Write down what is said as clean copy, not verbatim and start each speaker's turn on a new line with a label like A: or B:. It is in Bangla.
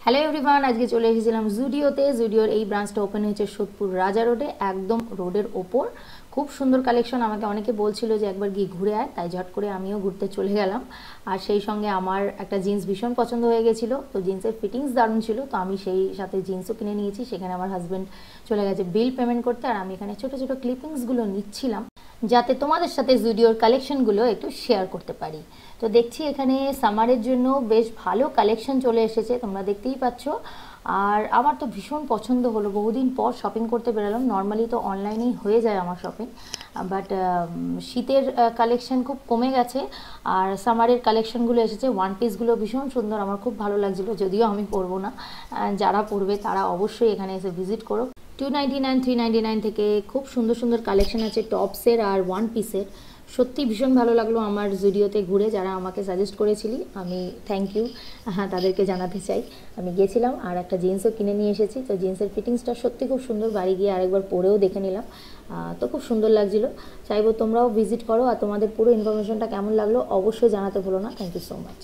A: হ্যালো এভরিওয়ান, আজকে চলে এসেছিলাম জুডিওতে। জুডিওর এই ব্রাঞ্চটা ওপেন হয়েছে সোদপুর রাজা রোডে, একদম রোডের ওপর। খুব সুন্দর কালেকশন। আমাকে অনেকে বলছিল যে একবার গিয়ে ঘুরে আয়, তাই ঝট করে আমিও ঘুরতে চলে গেলাম। আর সেই সঙ্গে আমার একটা জিন্স ভীষণ পছন্দ হয়ে গেছিলো, তো জিন্সের ফিটিংস দারুণ ছিল, তো আমি সেই সাথে জিন্সও কিনে নিয়েছি। সেখানে আমার হাজব্যান্ড চলে গেছে বিল পেমেন্ট করতে, আর আমি এখানে ছোটো ছোটো ক্লিপিংসগুলো নিচ্ছিলাম যাতে তোমাদের সাথে জুডিওর কালেকশনগুলো একটু শেয়ার করতে পারি। তো দেখছি এখানে সামারের জন্য বেশ ভালো কালেকশন চলে এসেছে, তোমরা দেখতেই পাচ্ছ। আর আমার তো ভীষণ পছন্দ হলো, বহুদিন পর শপিং করতে বেরোলাম। নর্মালি তো অনলাইনেই হয়ে যায় আমার শপিং, বাট শীতের কালেকশন খুব কমে গেছে, আর সামারের কালেকশনগুলো এসেছে। ওয়ান পিসগুলো ভীষণ সুন্দর, আমার খুব ভালো লাগছিলো, যদিও আমি পরবো না। যারা পরবে তারা অবশ্যই এখানে এসে ভিজিট করো। 299, 399 থেকে খুব সুন্দর সুন্দর কালেকশন আছে টপসের আর ওয়ান পিসের। সত্যি ভীষণ ভালো লাগলো আমার জুডিওতে ঘুরে। যারা আমাকে সাজেস্ট করেছিলি, আমি থ্যাংক ইউ তাদেরকে জানাতে চাই। আমি গেছিলাম আর একটা জিন্সও কিনে নিয়ে এসেছি। তো জিন্সের ফিটিংসটা সত্যি খুব সুন্দর, বাড়ি গিয়ে আরেকবার পরেও দেখে নিলাম, তো খুব সুন্দর লাগছিলো। চাইবো তোমরাও ভিজিট করো, আর তোমাদের পুরো ইনফরমেশনটা কেমন লাগলো অবশ্যই জানাতে ভুলো না। Thank you so much.